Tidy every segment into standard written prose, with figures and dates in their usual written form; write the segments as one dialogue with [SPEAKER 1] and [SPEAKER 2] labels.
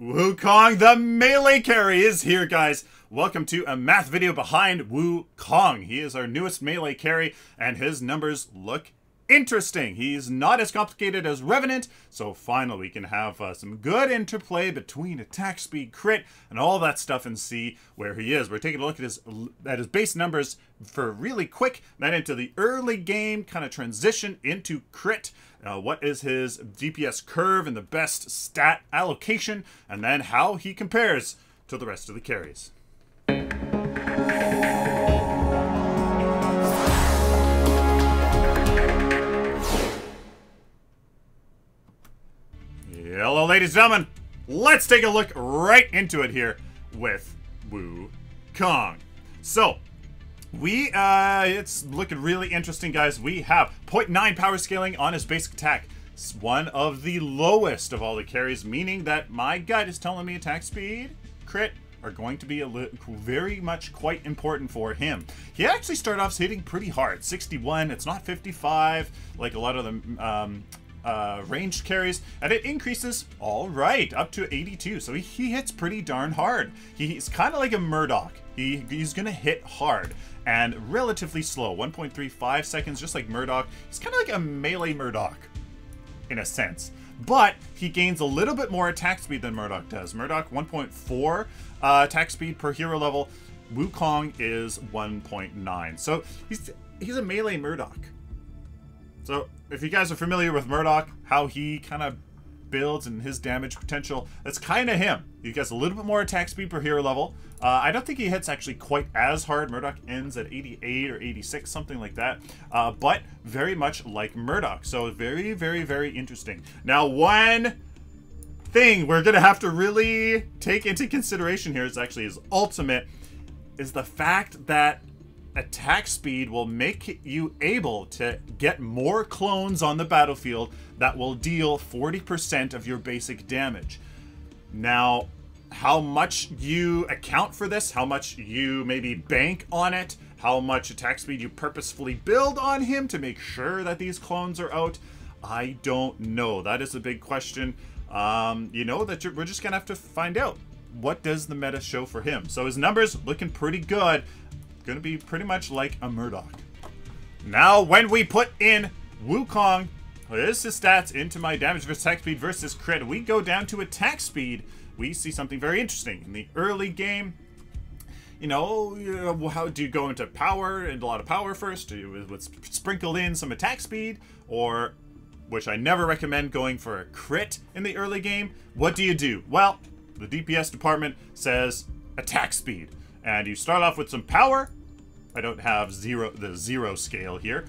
[SPEAKER 1] Wukong, the melee carry, is here, guys. Welcome to a math video behind Wukong. He is our newest melee carry, and his numbers look interesting. He's not as complicated as Revenant, so finally we can have some good interplay between attack speed, crit, and all that stuff and see where he is. We're taking a look at his base numbers for really quick, then into the early game, kind of transition into crit. What is his DPS curve and the best stat allocation, and then how he compares to the rest of the carries. Hello, ladies and gentlemen. Let's take a look right into it here with Wukong. So, it's looking really interesting, guys. We have 0.9 power scaling on his basic attack. It's one of the lowest of all the carries, meaning that my gut is telling me attack speed, crit are going to be very much quite important for him. He actually started off hitting pretty hard, 61. It's not 55 like a lot of the ranged carries, and it increases all right up to 82. So he hits pretty darn hard. He's kind of like a Murdoch. He's gonna hit hard and relatively slow, 1.35 seconds, just like Murdoch. He's kind of like a melee Murdoch in a sense, but he gains a little bit more attack speed than Murdoch does. Murdoch 1.4 attack speed per hero level. Wukong is 1.9. So he's a melee Murdoch. So if you guys are familiar with Murdoch, how he kind of builds and his damage potential, that's kind of him. He gets a little bit more attack speed per hero level. I don't think he hits actually quite as hard. Murdoch ends at 88 or 86, something like that. But very much like Murdoch. So very, very, very interesting. Now, one thing we're going to have to really take into consideration here is actually his ultimate, is the fact that attack speed will make you able to get more clones on the battlefield that will deal 40% of your basic damage. Now, how much you account for this, how much you maybe bank on it, how much attack speed you purposefully build on him to make sure that these clones are out, I don't know. That is a big question. You know, we're just gonna have to find out. What does the meta show for him? So his numbers looking pretty good. Gonna be pretty much like a Murdoch. Now, when we put in Wukong, his stats into my damage versus attack speed versus crit, we go down to attack speed. We see something very interesting. In the early game, you know, how do you go into power and a lot of power first? Do you sprinkle in some attack speed, or, which I never recommend going for a crit in the early game? What do you do? Well, the DPS department says attack speed. And you start off with some power. I don't have the zero scale here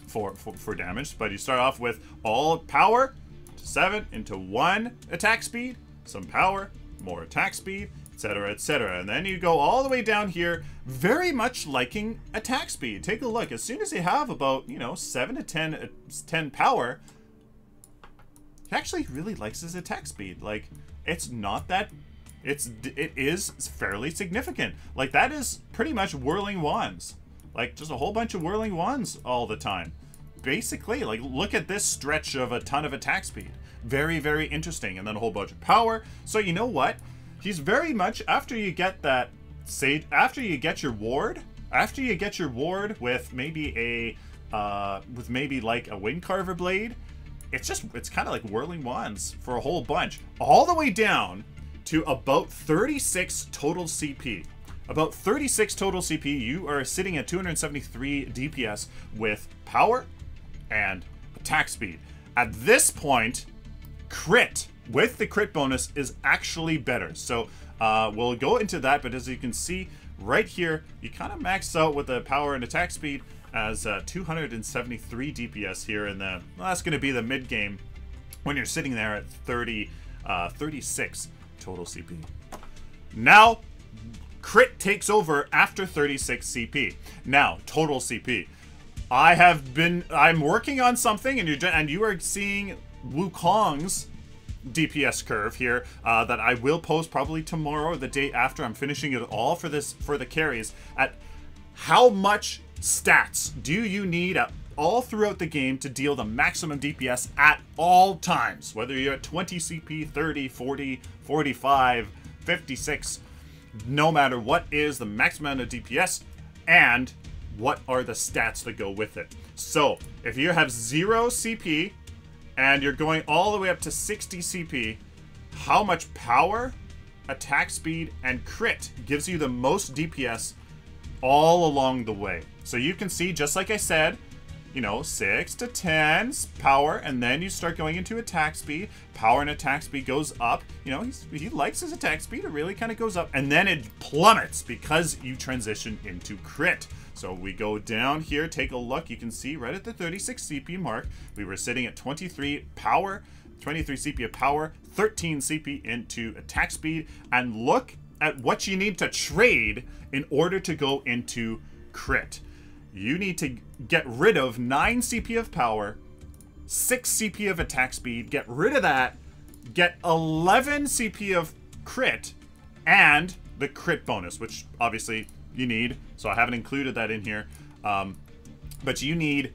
[SPEAKER 1] for damage, but you start off with all power, 7 into 1 attack speed, some power, more attack speed, etc., etc. And then you go all the way down here, very much liking attack speed. Take a look. As soon as you have about, you know, 7 to 10 power, he actually really likes his attack speed. Like, it's not that... It is fairly significant. Like, that is pretty much whirling wands. Like, just a whole bunch of whirling wands all the time. Basically, like, look at this stretch of a ton of attack speed. Very, very interesting. And then a whole bunch of power. So, you know what? He's very much, after you get that sage, after you get your ward with maybe like a wind carver blade, it's kind of like whirling wands for a whole bunch. All the way down to about 36 total CP. About 36 total CP, you are sitting at 273 DPS with power and attack speed. At this point, crit, with the crit bonus, is actually better. So we'll go into that, but as you can see right here, you kind of max out with the power and attack speed as 273 DPS here, and well, that's going to be the mid game when you're sitting there at 36 total CP. Now, crit takes over after 36 CP. Now, total CP. I'm working on something, and you are seeing Wukong's DPS curve here that I will post probably tomorrow or the day after. I'm finishing it all for the carries. At how much stats do you need at all throughout the game to deal the maximum DPS at all times. Whether you're at 20 CP, 30, 40, 45, 56, no matter what is the maximum amount of DPS and what are the stats that go with it. So, if you have 0 CP and you're going all the way up to 60 CP, how much power, attack speed, and crit gives you the most DPS all along the way. So you can see, just like I said, you know, 6 to 10 power, and then you start going into attack speed. Power and attack speed goes up. You know, he likes his attack speed. It really kind of goes up, and then it plummets because you transition into crit. So we go down here, take a look. You can see right at the 36 CP mark, we were sitting at 23 power, 23 CP of power, 13 CP into attack speed, and look at what you need to trade in order to go into crit. You need to get rid of 9 CP of power, 6 CP of attack speed, get rid of that, get 11 CP of crit, and the crit bonus, which obviously you need, so I haven't included that in here, but you need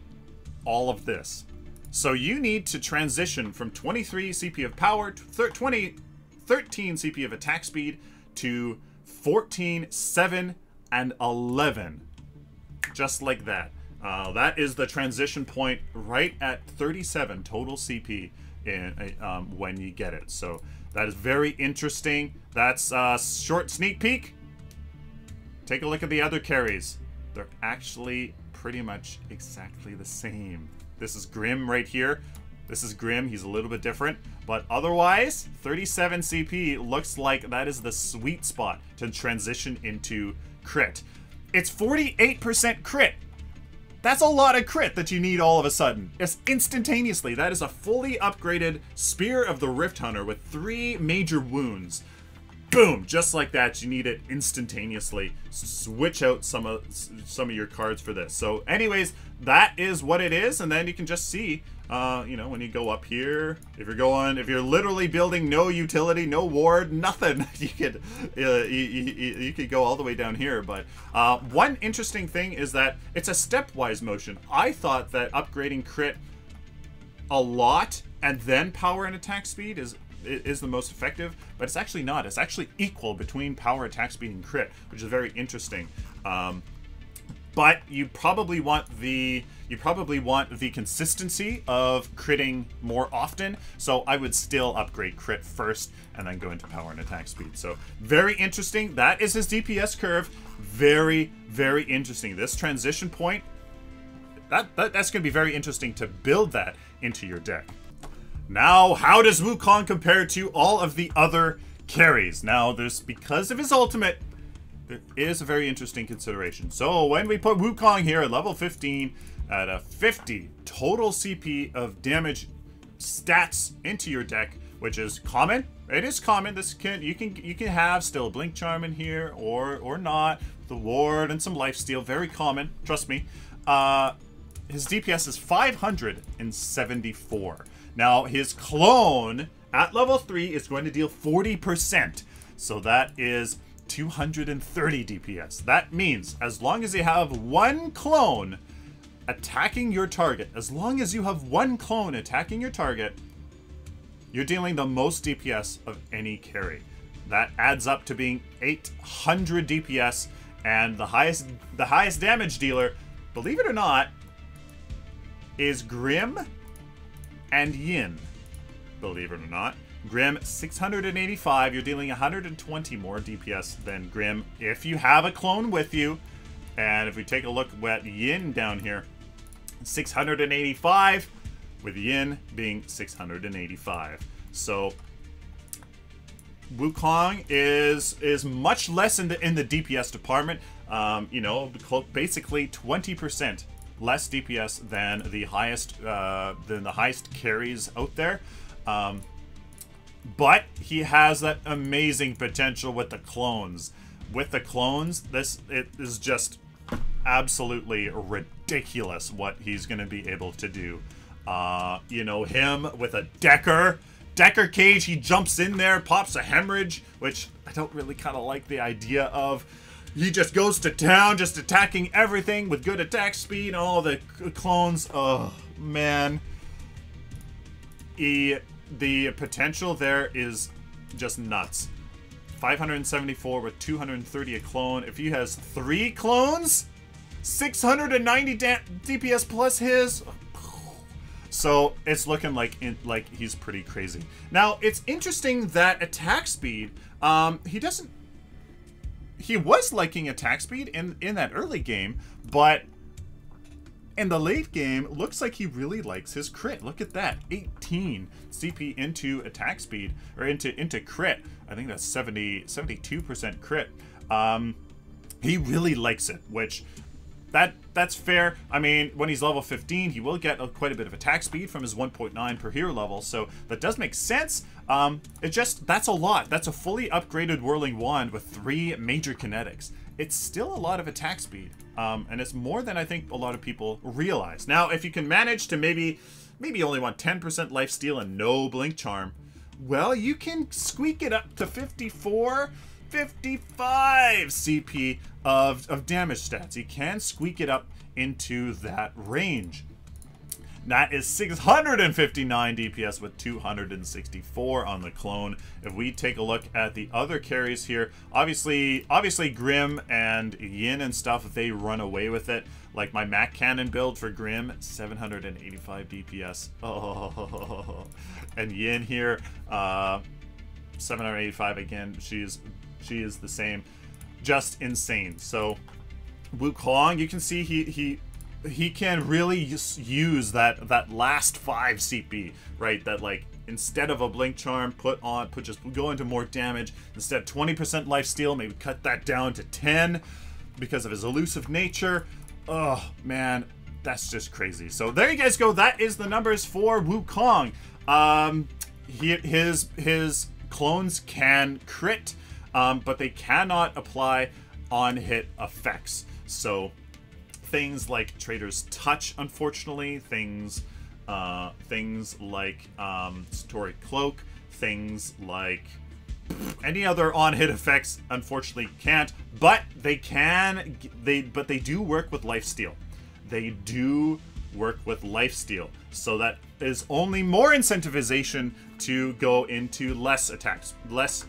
[SPEAKER 1] all of this. So you need to transition from 23 CP of power to 13 CP of attack speed to 14, 7, and 11. Just like that. That is the transition point right at 37 total CP in, when you get it. So that is very interesting. That's a short sneak peek. Take a look at the other carries. They're actually pretty much exactly the same. This is Grim right here. This is Grim. He's a little bit different. But otherwise, 37 CP looks like that is the sweet spot to transition into crit. It's 48% crit. That's a lot of crit that you need all of a sudden. It's instantaneously. That is a fully upgraded Spear of the Rift Hunter with 3 major wounds. Boom! Just like that, you need it instantaneously. Switch out some of your cards for this. So anyways, that is what it is, and then you can just see, you know, when you go up here, if you're literally building no utility, no ward, nothing, you could go all the way down here. But one interesting thing is that it's a stepwise motion. I thought that upgrading crit a lot and then power and attack speed is the most effective, but it's actually not. It's actually equal between power, attack speed, and crit, which is very interesting. But you probably want the consistency of critting more often. So I would still upgrade crit first and then go into power and attack speed. So very interesting. That is his DPS curve. Very, very interesting. This transition point, that's going to be very interesting to build that into your deck. Now, how does Wukong compare to all of the other carries? Now, because of his ultimate, there is a very interesting consideration. So, when we put Wukong here at level 15 at a 50 total CP of damage stats into your deck, which is common. It is common. You can have still Blink Charm in here or not. The ward and some lifesteal, very common. Trust me. His DPS is 574. Now, his clone at level 3 is going to deal 40%. So that is 230 DPS. That means as long as you have one clone attacking your target, you're dealing the most DPS of any carry. That adds up to being 800 DPS, and the highest damage dealer, believe it or not, is Grim and Yin, believe it or not. Grim, 685. You're dealing 120 more DPS than Grim if you have a clone with you. And if we take a look at Yin down here, 685, with Yin being 685. So Wukong is much less in the DPS department. You know, basically 20% less DPS than the highest carries out there. But he has that amazing potential with the clones. With the clones, it is just absolutely ridiculous what he's going to be able to do. You know, him with a Decker cage, he jumps in there, pops a hemorrhage, which I don't really kind of like the idea of. he just goes to town, just attacking everything with good attack speed and all the clones. Oh, man. The potential there is just nuts. 574 with 230 a clone. If he has 3 clones, 690 DPS plus his. So it's looking like he's pretty crazy. Now it's interesting that attack speed. He was liking attack speed in that early game, but in the late game, looks like he really likes his crit. Look at that, 18 CP into attack speed, or into crit. I think that's 72% crit. He really likes it, which that's fair. I mean, when he's level 15, he will get quite a bit of attack speed from his 1.9 per hero level, so that does make sense. That's a lot. That's a fully upgraded Whirling Wand with 3 major kinetics. It's still a lot of attack speed, and it's more than I think a lot of people realize. Now, if you can manage to maybe only want 10% lifesteal and no Blink Charm, well, you can squeak it up to 54, 55 CP of damage stats. You can squeak it up into that range. That is 659 DPS with 264 on the clone. If we take a look at the other carries here, obviously Grim and Yin and stuff, they run away with it. Like my Mac Cannon build for Grim, 785 DPS. Oh, and Yin here, 785 again. She is the same, just insane. So Wukong, you can see he can really use that last 5 CP, right? That, like, instead of a Blink Charm, just go into more damage. Instead of 20% lifesteal, maybe cut that down to 10 because of his elusive nature. Oh man, that's just crazy. So there you guys go. That is the numbers for Wukong. His clones can crit, but they cannot apply on-hit effects. So things like Trader's Touch, unfortunately, things like Satori Cloak, things like any other on-hit effects, unfortunately can't. But they do work with lifesteal. They do work with lifesteal, so that is only more incentivization to go into less attacks, less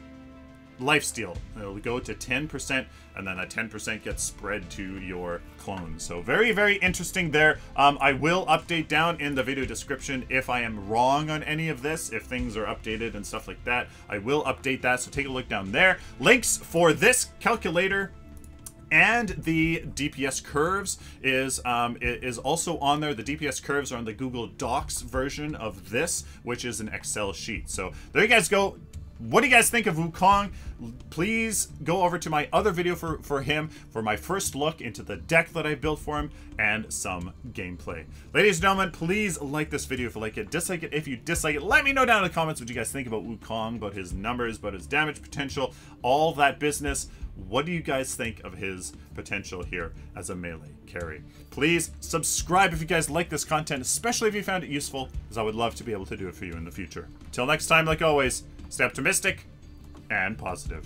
[SPEAKER 1] lifesteal. It'll go to 10%, and then that 10% gets spread to your clones. So very, very interesting there. I will update down in the video description if I am wrong on any of this, if things are updated and stuff like that. I will update that, so take a look down there. Links for this calculator and the DPS curves is also on there. The DPS curves are on the Google Docs version of this, which is an Excel sheet. So there you guys go. What do you guys think of Wukong? Please go over to my other video for him, for my first look into the deck that I built for him and some gameplay. Ladies and gentlemen, please like this video if you like it. Dislike it if you dislike it. Let me know down in the comments what you guys think about Wukong, about his numbers, about his damage potential, all that business. What do you guys think of his potential here as a melee carry? Please subscribe if you guys like this content, especially if you found it useful, as I would love to be able to do it for you in the future. Till next time, like always, stay optimistic and positive.